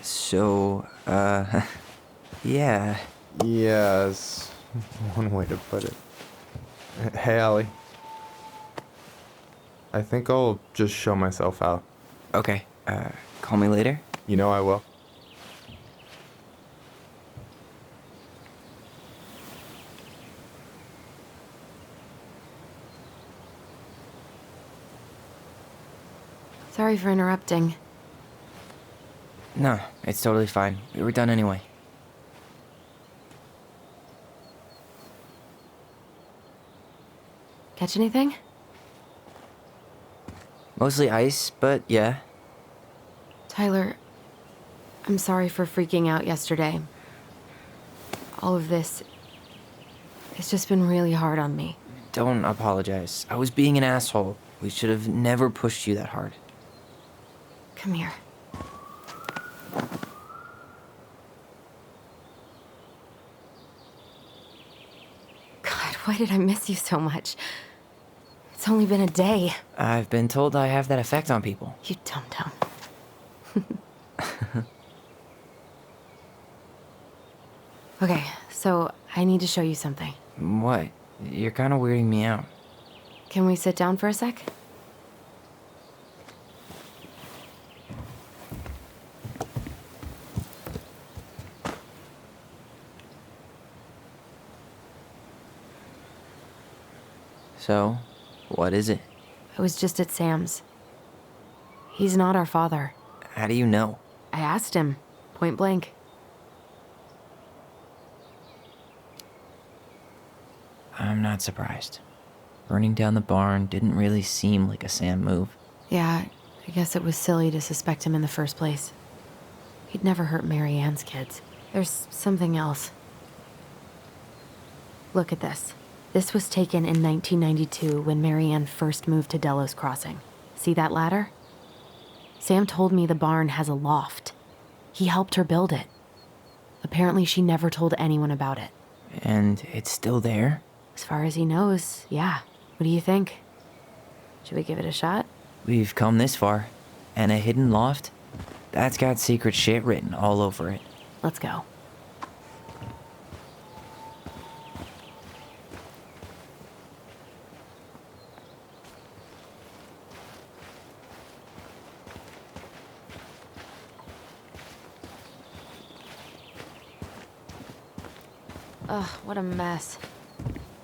So, yeah. Yeah, is one way to put it. Hey, Allie. I think I'll just show myself out. Okay, call me later? You know I will. Sorry for interrupting. No, it's totally fine. We were done anyway. Catch anything? Mostly ice, but yeah. Tyler, I'm sorry for freaking out yesterday. All of this, it's just been really hard on me. Don't apologize. I was being an asshole. We should have never pushed you that hard. Come here. God, why did I miss you so much? It's only been a day. I've been told I have that effect on people. You dum-dum. Okay, so I need to show you something. What? You're kind of weirding me out. Can we sit down for a sec? So, what is it? I was just at Sam's. He's not our father. How do you know? I asked him, point blank. I'm not surprised. Burning down the barn didn't really seem like a Sam move. Yeah, I guess it was silly to suspect him in the first place. He'd never hurt Mary Ann's kids. There's something else. Look at this. This was taken in 1992 when Mary Ann first moved to Delos Crossing. See that ladder? Sam told me the barn has a loft. He helped her build it. Apparently she never told anyone about it. And it's still there? As far as he knows, yeah. What do you think? Should we give it a shot? We've come this far. And a hidden loft? That's got secret shit written all over it. Let's go. Ugh, what a mess.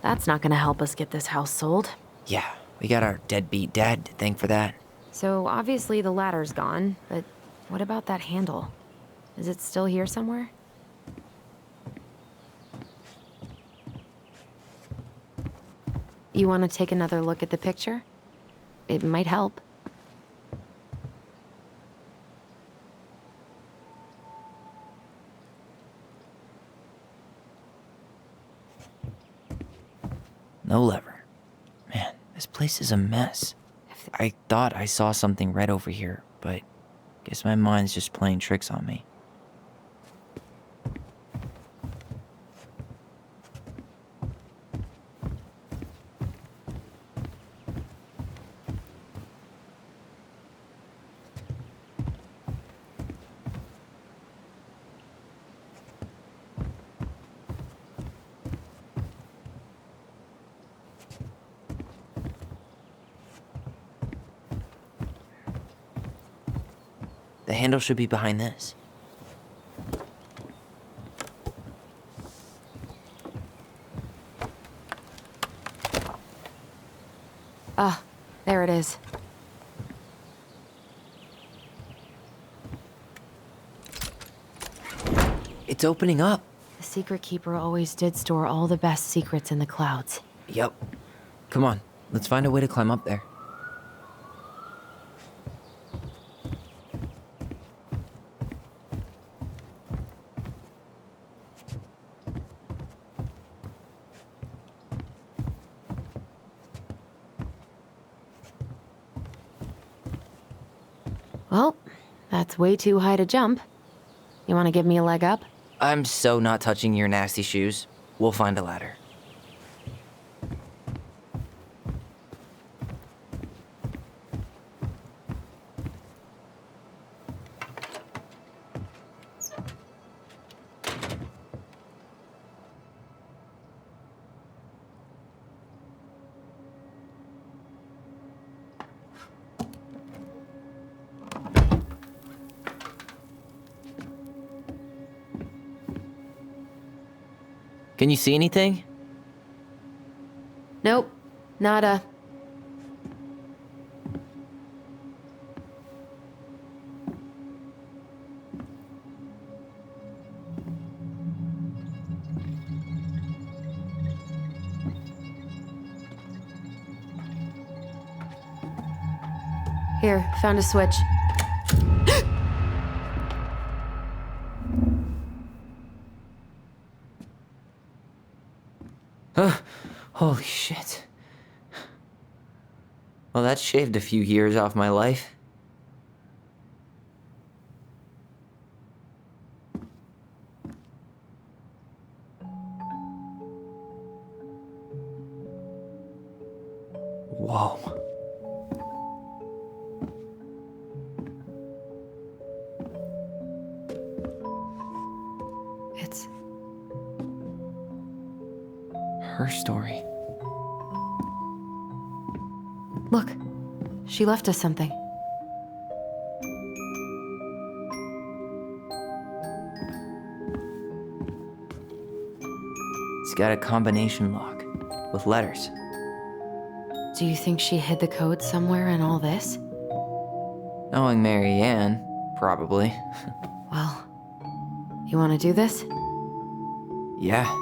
That's not gonna help us get this house sold. Yeah, we got our deadbeat dad to thank for that. So obviously the ladder's gone, but what about that handle? Is it still here somewhere? You want to take another look at the picture? It might help. No lever. Man, this place is a mess. I thought I saw something red over here, but guess my mind's just playing tricks on me. The handle should be behind this. Ah, there it is. It's opening up. The secret keeper always did store all the best secrets in the clouds. Yep. Come on, let's find a way to climb up there. Well, that's way too high to jump. You want to give me a leg up? I'm so not touching your nasty shoes. We'll find a ladder. Can you see anything? Nope, nada. Here, found a switch. Holy shit. Well, that shaved a few years off my life. Whoa. It's Her story. Look, she left us something. It's got a combination lock with letters. Do you think she hid the code somewhere in all this? Knowing Mary Ann, probably. Well, you want to do this? Yeah,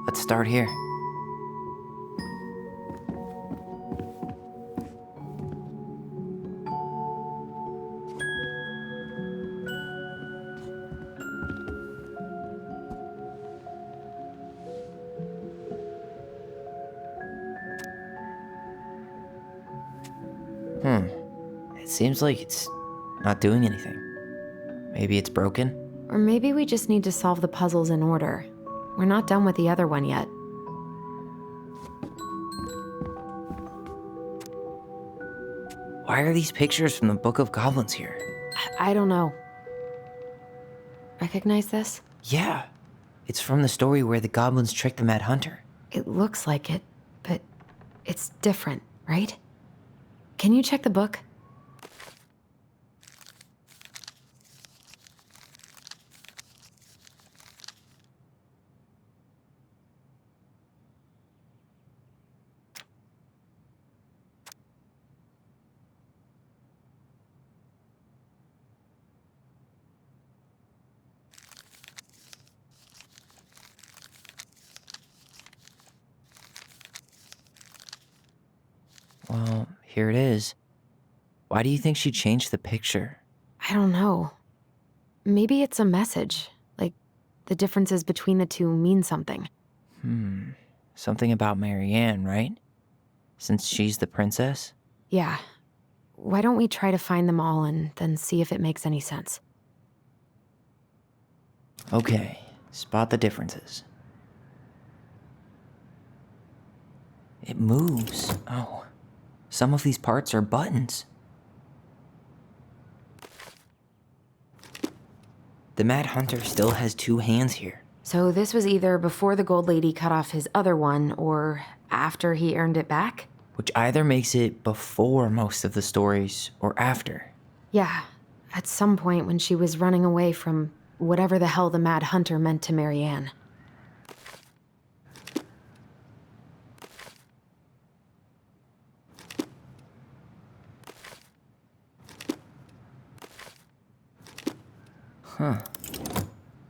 let's start here. It seems like it's not doing anything. Maybe it's broken? Or maybe we just need to solve the puzzles in order. We're not done with the other one yet. Why are these pictures from the Book of Goblins here? I don't know. Recognize this? Yeah, it's from the story where the goblins tricked the Mad Hunter. It looks like it, but it's different, right? Can you check the book? Well, here it is. Why do you think she changed the picture? I don't know. Maybe it's a message. Like, the differences between the two mean something. Something about Mary Ann, right? Since she's the princess? Yeah. Why don't we try to find them all and then see if it makes any sense? Okay, spot the differences. It moves. Oh, some of these parts are buttons. The Mad Hunter still has two hands here. So this was either before the Gold Lady cut off his other one, or after he earned it back? Which either makes it before most of the stories or after. Yeah, at some point when she was running away from whatever the hell the Mad Hunter meant to Mary Ann.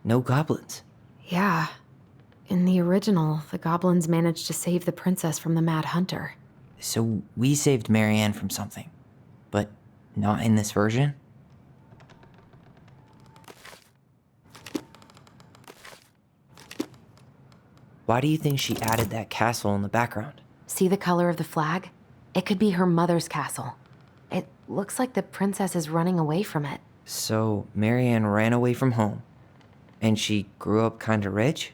No goblins. Yeah. In the original, the goblins managed to save the princess from the Mad Hunter. So we saved Mary Ann from something, but not in this version? Why do you think she added that castle in the background? See the color of the flag? It could be her mother's castle. It looks like the princess is running away from it. So Mary Ann ran away from home, and she grew up kinda rich?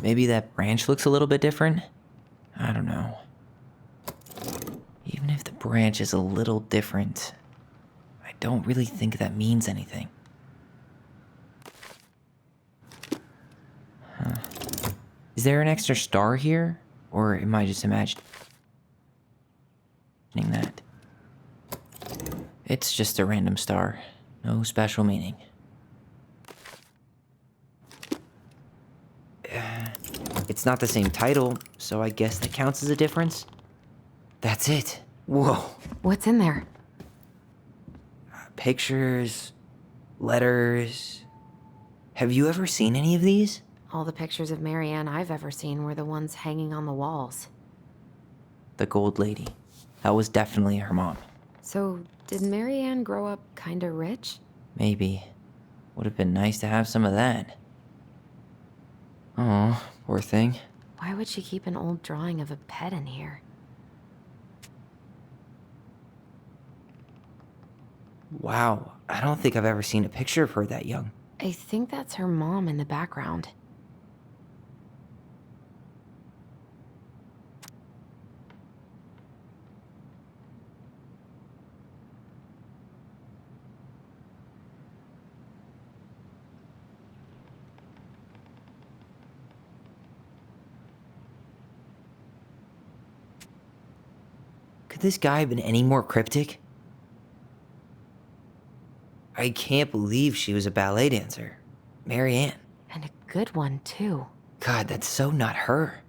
Maybe that branch looks a little bit different? I don't know. Even if the branch is a little different, I don't really think that means anything. Is there an extra star here? Or am I just imagining that? It's just a random star. No special meaning. It's not the same title, so I guess that counts as a difference. That's it. Whoa. What's in there? Pictures, letters. Have you ever seen any of these? All the pictures of Marianne I've ever seen were the ones hanging on the walls. The gold lady. That was definitely her mom. So, did Marianne grow up kinda rich? Maybe. Would have been nice to have some of that. Oh, poor thing. Why would she keep an old drawing of a pet in here? Wow, I don't think I've ever seen a picture of her that young. I think that's her mom in the background. Could this guy have been any more cryptic? I can't believe she was a ballet dancer. Marianne. And a good one, too. God, that's so not her.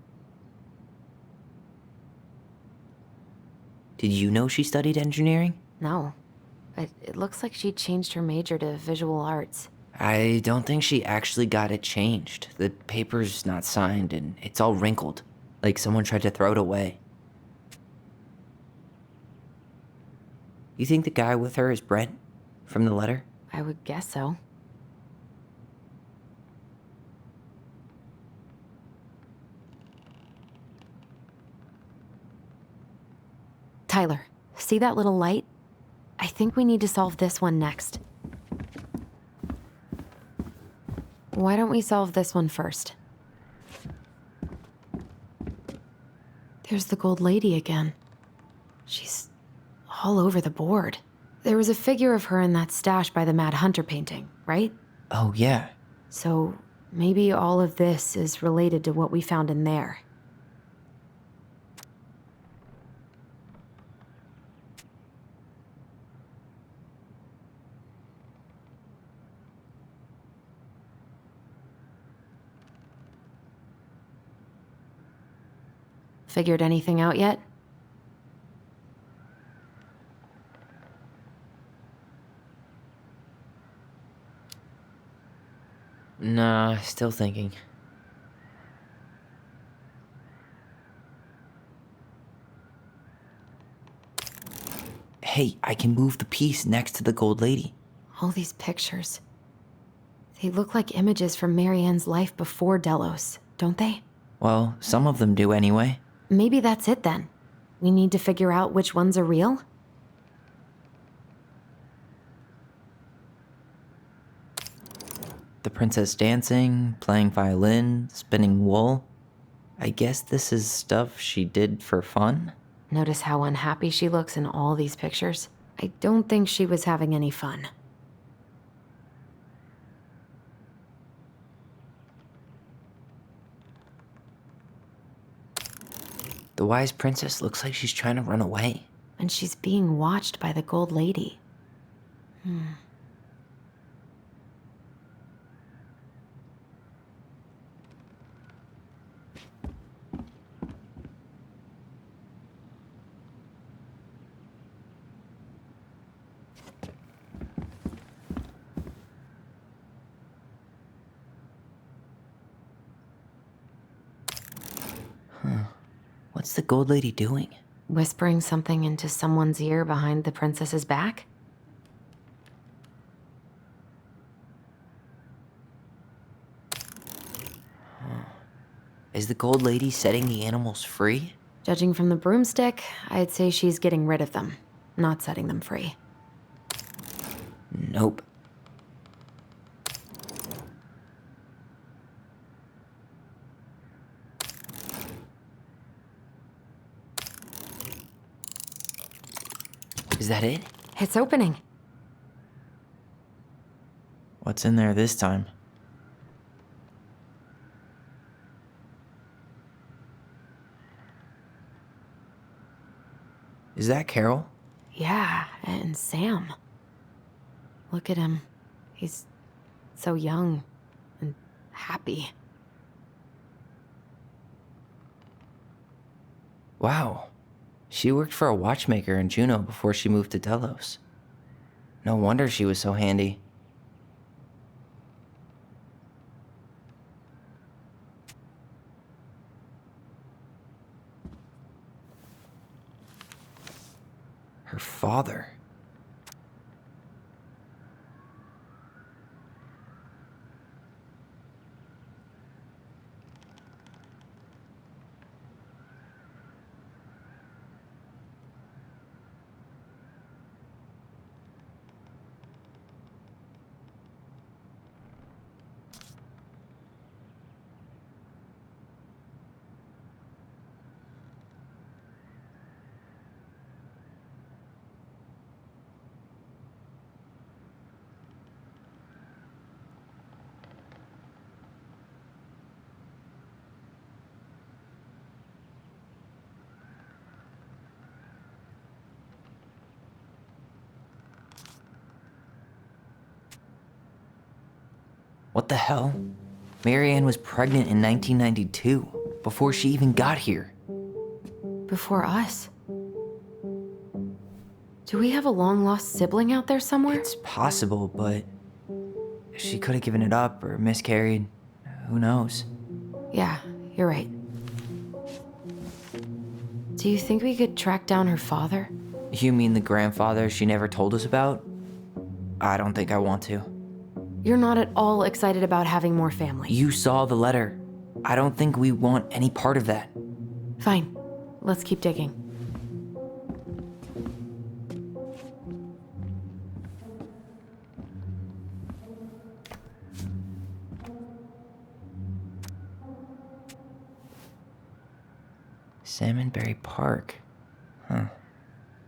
Did you know she studied engineering? No. But it looks like she changed her major to visual arts. I don't think she actually got it changed. The paper's not signed and it's all wrinkled. Like someone tried to throw it away. You think the guy with her is Brent? From the letter? I would guess so. Tyler, see that little light? I think we need to solve this one next. Why don't we solve this one first? There's the gold lady again. She's all over the board. There was a figure of her in that stash by the Mad Hunter painting, right? Oh, yeah. So maybe all of this is related to what we found in there. Figured anything out yet? Nah, still thinking. Hey, I can move the piece next to the gold lady. All these pictures. They look like images from Marianne's life before Delos, don't they? Well, some of them do anyway. Maybe that's it then. We need to figure out which ones are real? The princess dancing, playing violin, spinning wool. I guess this is stuff she did for fun? Notice how unhappy she looks in all these pictures? I don't think she was having any fun. The wise princess looks like she's trying to run away. And she's being watched by the gold lady. What's the gold lady doing? Whispering something into someone's ear behind the princess's back? Is the gold lady setting the animals free? Judging from the broomstick, I'd say she's getting rid of them, not setting them free. Nope. Is that it? It's opening. What's in there this time? Is that Carol? Yeah, and Sam. Look at him. He's so young and happy. Wow. She worked for a watchmaker in Juneau before she moved to Delos. No wonder she was so handy. Her father. What the hell? Marianne was pregnant in 1992, before she even got here. Before us. Do we have a long-lost sibling out there somewhere? It's possible, but she could have given it up or miscarried. Who knows? Yeah, you're right. Do you think we could track down her father? You mean the grandfather she never told us about? I don't think I want to. You're not at all excited about having more family. You saw the letter. I don't think we want any part of that. Fine. Let's keep digging. Salmonberry Park. Huh.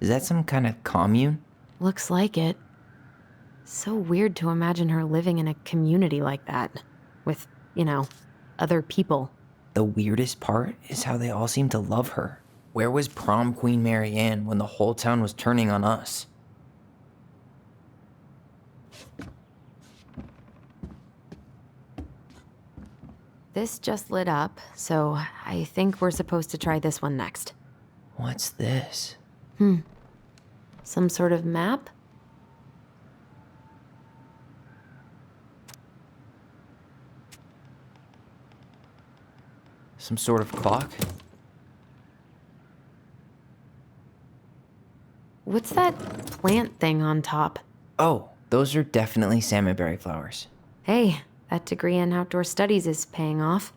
Is that some kind of commune? Looks like it. So weird to imagine her living in a community like that. With, other people. The weirdest part is how they all seem to love her. Where was prom queen Marianne when the whole town was turning on us? This just lit up, so I think we're supposed to try this one next. What's this? Some sort of map? Some sort of clock? What's that plant thing on top? Oh, those are definitely salmonberry flowers. Hey, that degree in outdoor studies is paying off.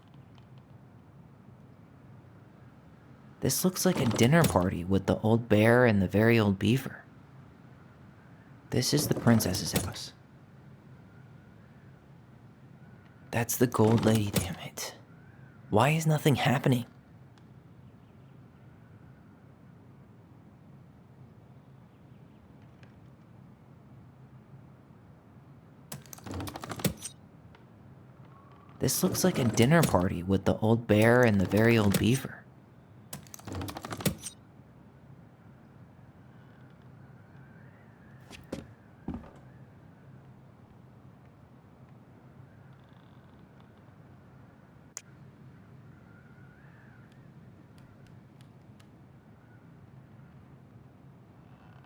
This looks like a dinner party with the old bear and the very old beaver. This is the princess's house. That's the gold lady, damn it. Why is nothing happening? This looks like a dinner party with the old bear and the very old beaver.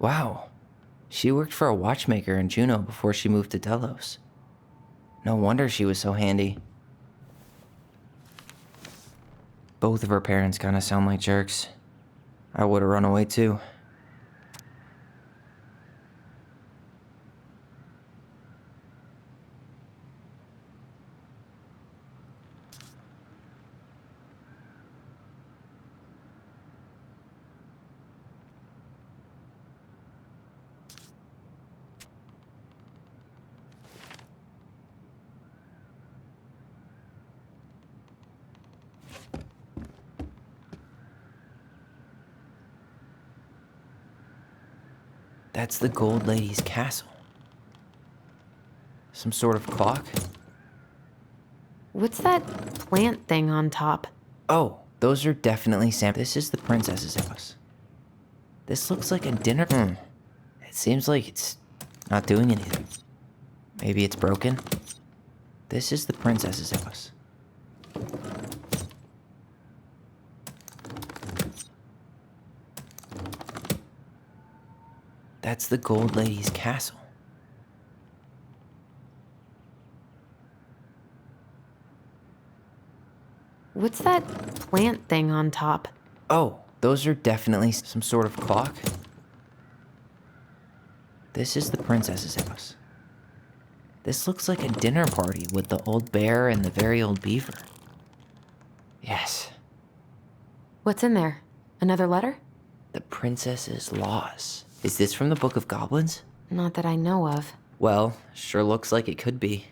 Wow. She worked for a watchmaker in Juneau before she moved to Delos. No wonder she was so handy. Both of her parents kind of sound like jerks. I would have run away too. That's the gold lady's castle. Some sort of clock? What's that plant thing on top? Oh, those are definitely Sam. This is the princess's house. This looks like a dinner. It seems like it's not doing anything. Maybe it's broken? This is the princess's house. That's the Gold Lady's castle. What's that plant thing on top? Oh, those are definitely some sort of clock. This is the princess's house. This looks like a dinner party with the old bear and the very old beaver. Yes, What's in there? Another letter? the princess's laws. Is this from the Book of Goblins? Not that I know of. Well, sure looks like it could be.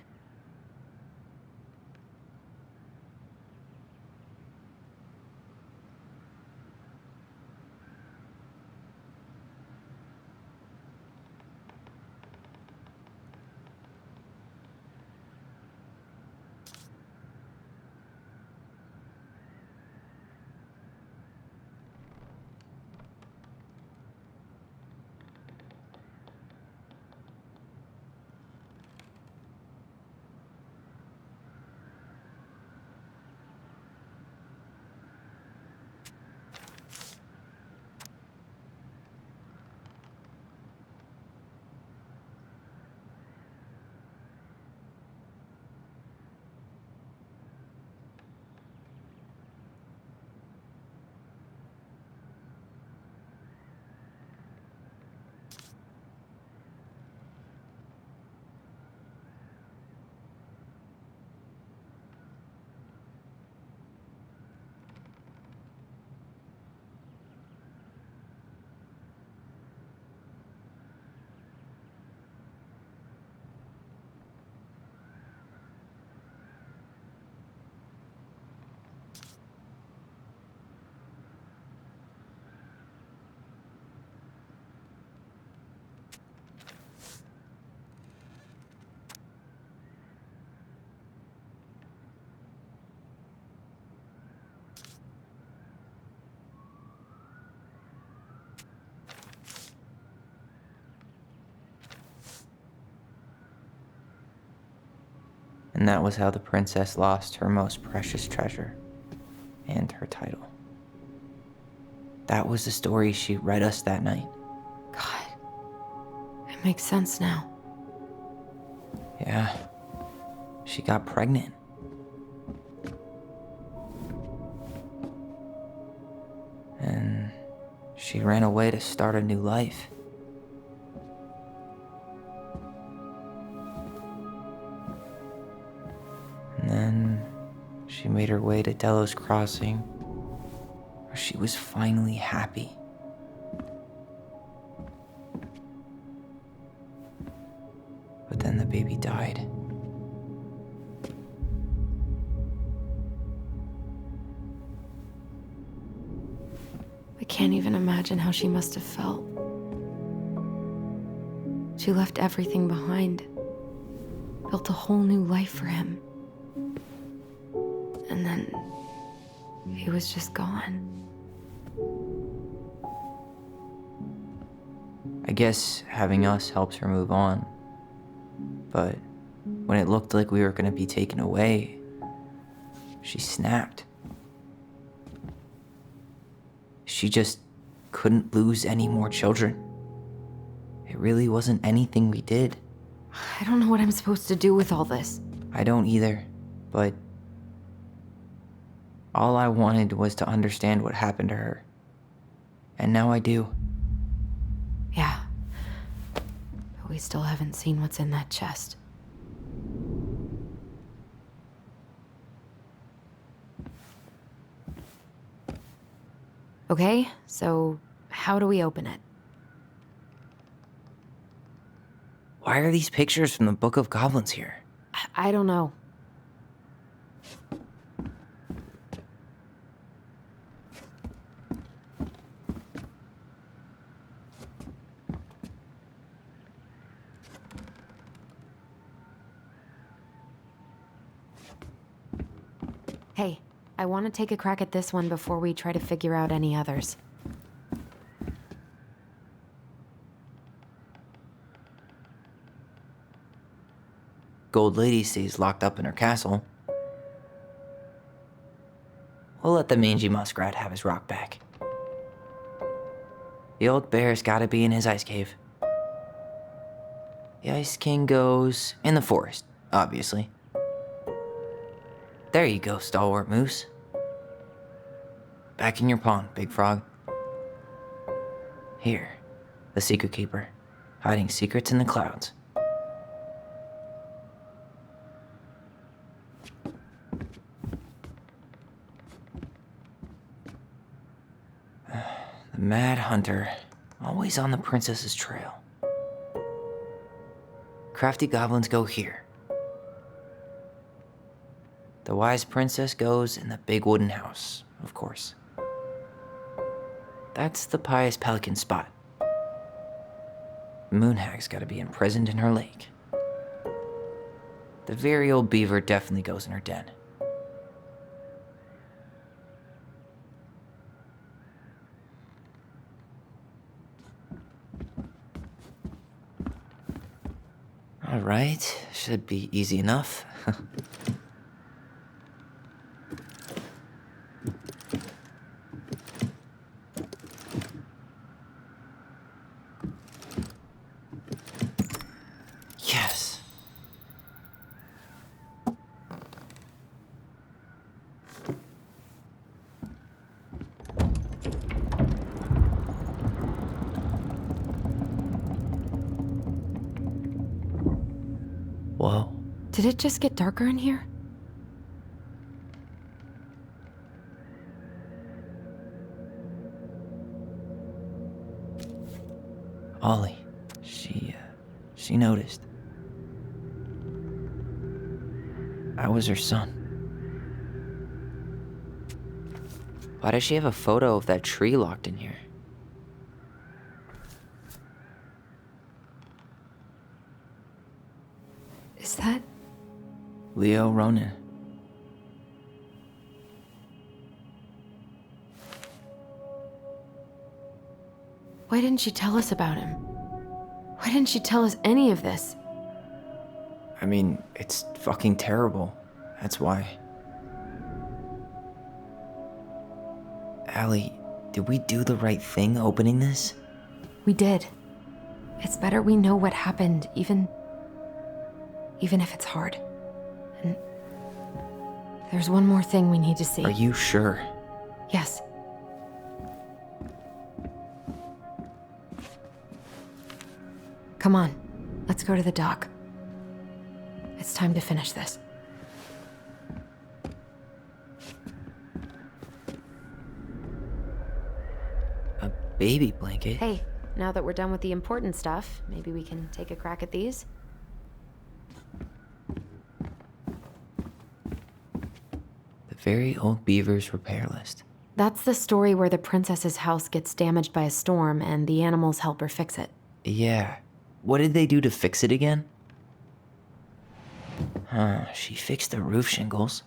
And that was how the princess lost her most precious treasure and her title. That was the story she read us that night. God, it makes sense now. Yeah, she got pregnant. And she ran away to start a new life. And then she made her way to Delos Crossing, where she was finally happy. But then the baby died. I can't even imagine how she must have felt. She left everything behind, built a whole new life for him. And then he was just gone. I guess having us helped her move on. But when it looked like we were gonna be taken away, she snapped. She just couldn't lose any more children. It really wasn't anything we did. I don't know what I'm supposed to do with all this. I don't either, but all I wanted was to understand what happened to her. And now I do. Yeah. But we still haven't seen what's in that chest. Okay, so how do we open it? Why are these pictures from the Book of Goblins here? I don't know. Hey, I want to take a crack at this one before we try to figure out any others. orc old lady stays locked up in her castle. We'll let the mangy muskrat have his rock back. The old bear's gotta be in his ice cave. The Ice King goes in the forest, obviously. There you go, stalwart moose. Back in your pond, big frog. Here, the secret keeper, hiding secrets in the clouds. The mad hunter, always on the princess's trail. Crafty goblins go here. The wise princess goes in the big wooden house, of course. That's the pious pelican spot. Moonhag's gotta be imprisoned in her lake. The very old beaver definitely goes in her den. All right, should be easy enough. Yes. Whoa. Did it just get darker in here? Ollie, she noticed. I was her son. Why does she have a photo of that tree locked in here? Is that... Leo Ronan. Why didn't she tell us about him? Why didn't she tell us any of this? I mean, it's fucking terrible. That's why. Allie, did we do the right thing opening this? We did. It's better we know what happened, even if it's hard. And there's one more thing we need to see. Are you sure? Yes. Come on, let's go to the dock. It's time to finish this. A baby blanket? Hey, now that we're done with the important stuff, maybe we can take a crack at these? The very old beaver's repair list. That's the story where the princess's house gets damaged by a storm and the animals help her fix it. Yeah. What did they do to fix it again? She fixed the roof shingles.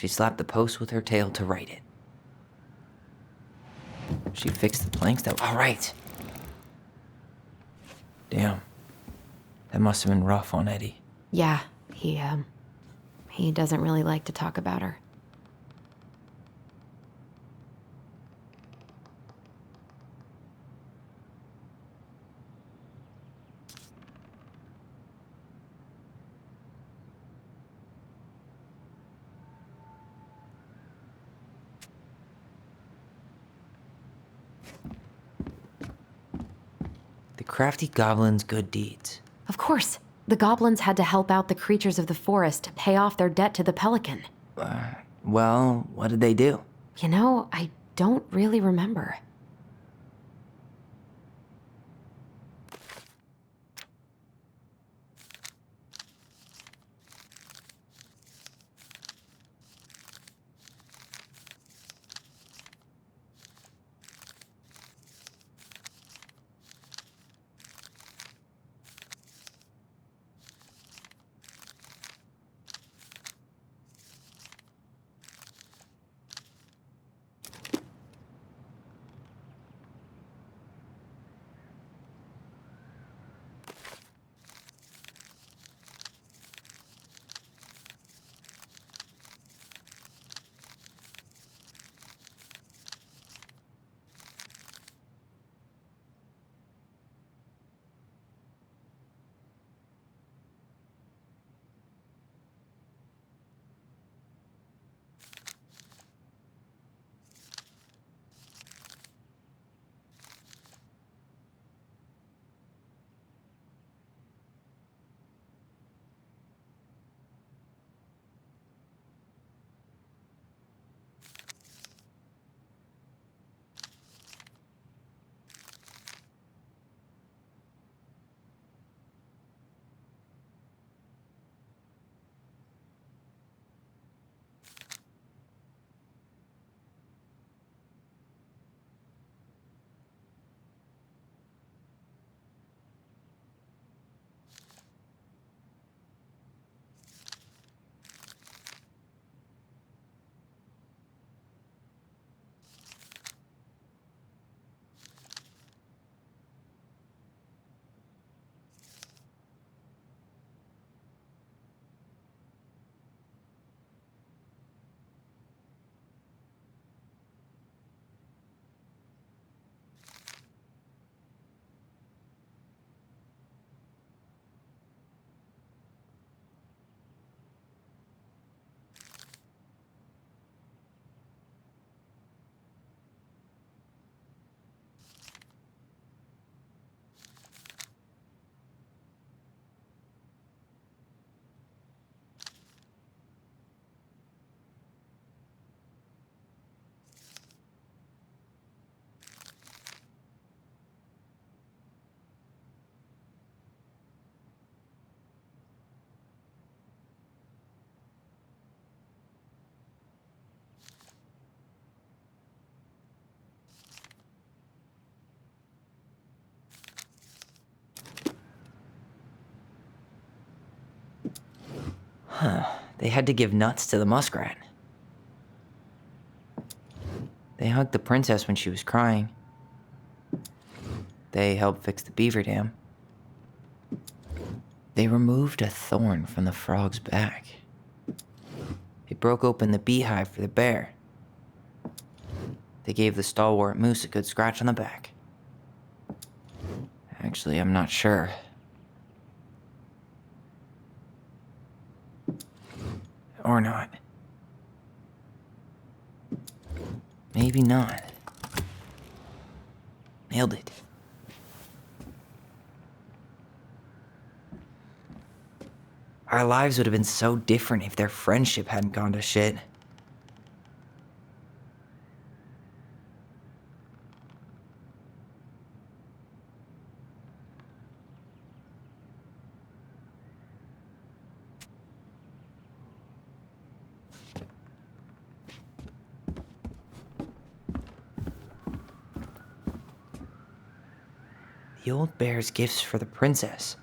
She slapped the post with her tail to right it. She fixed the planks that... All right. Damn. That must have been rough on Eddie. Yeah, he doesn't really like to talk about her. The crafty goblin's good deeds. Of course, the goblins had to help out the creatures of the forest to pay off their debt to the pelican. Well, what did they do? You know, I don't really remember. They had to give nuts to the muskrat. They hugged the princess when she was crying. They helped fix the beaver dam. They removed a thorn from the frog's back. They broke open the beehive for the bear. They gave the stalwart moose a good scratch on the back. Actually, I'm not sure. Or not. Maybe not. Nailed it. Our lives would have been so different if their friendship hadn't gone to shit. The old bear's gifts for the princess.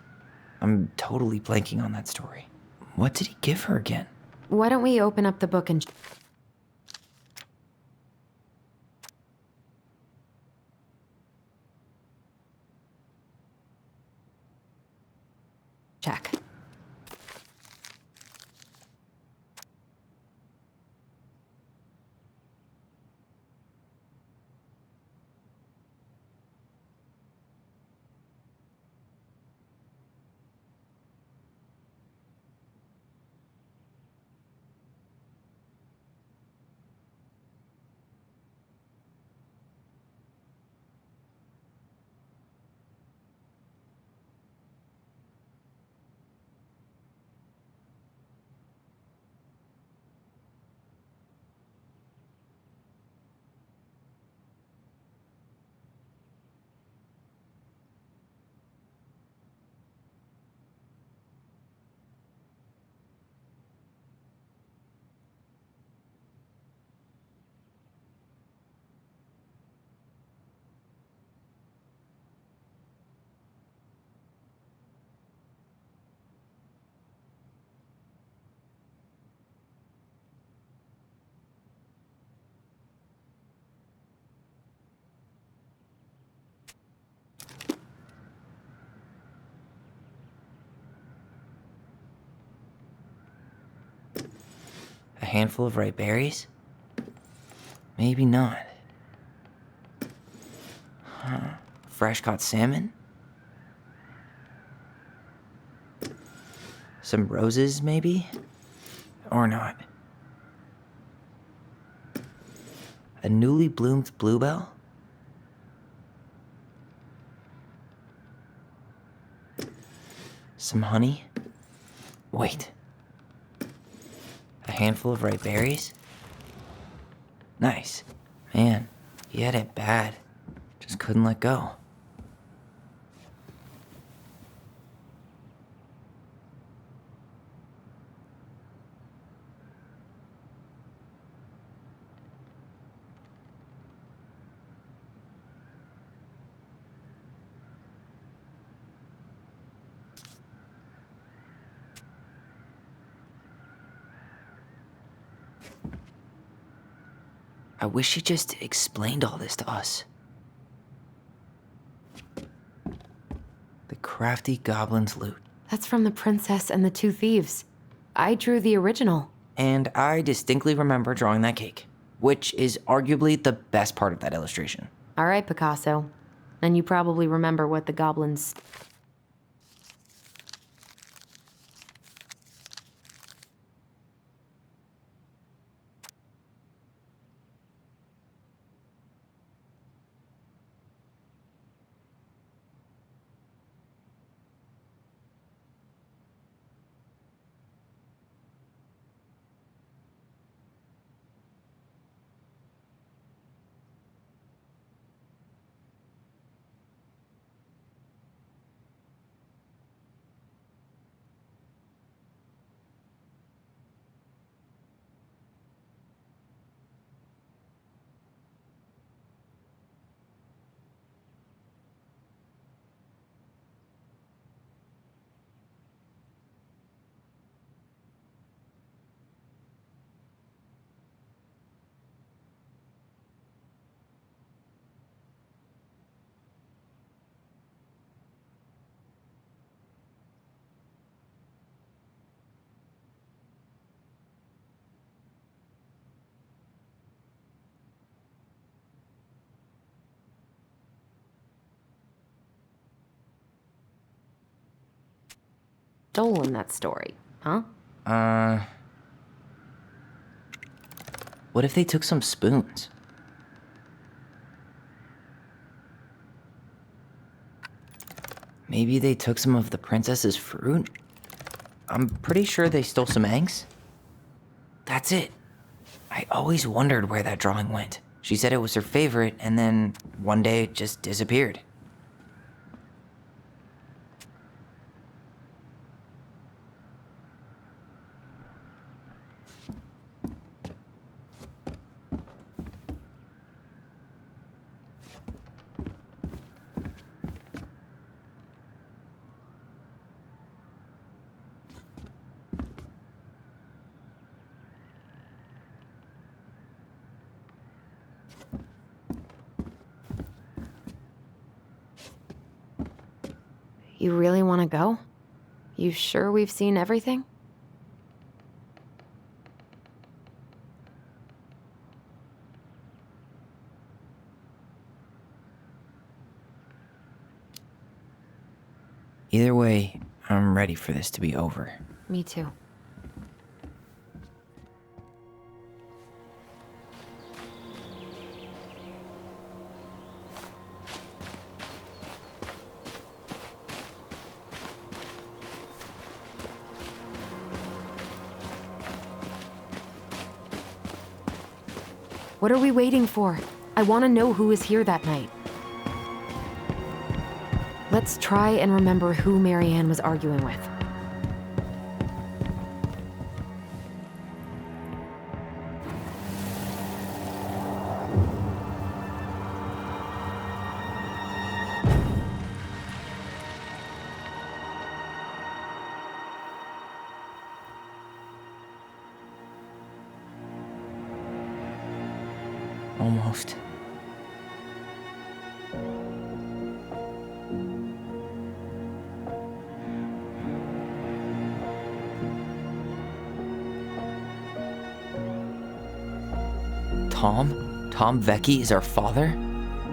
I'm totally blanking on that story. What did he give her again? Why don't we open up the book and check? A handful of ripe berries? Maybe not. Fresh caught salmon? Some roses, maybe? Or not. A newly bloomed bluebell? Some honey? Wait. A handful of ripe berries? Nice. Man, he had it bad. Just couldn't let go. I wish he just explained all this to us. The crafty goblin's loot. That's from The Princess and the Two Thieves. I drew the original. And I distinctly remember drawing that cake, which is arguably the best part of that illustration. All right, Picasso. Then you probably remember what the goblins... Stolen that story, huh? What if they took some spoons? Maybe they took some of the princess's fruit? I'm pretty sure they stole some eggs. That's it. I always wondered where that drawing went. She said it was her favorite, and then one day it just disappeared. You really want to go? You sure we've seen everything? Either way, I'm ready for this to be over. Me too. What are we waiting for? I want to know who was here that night. Let's try and remember who Marianne was arguing with. Almost. Tom? Tom Vecchi is our father?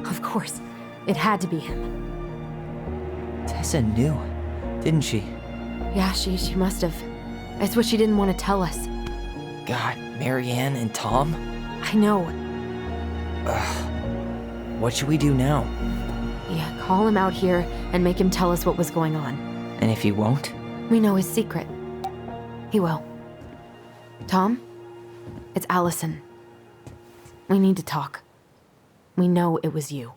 Of course. It had to be him. Tessa knew, didn't she? Yeah, she must have. It's what she didn't want to tell us. God, Marianne and Tom? I know. What should we do now? Yeah, call him out here and make him tell us what was going on. And if he won't? We know his secret. He will. Tom? It's Allison. We need to talk. We know it was you.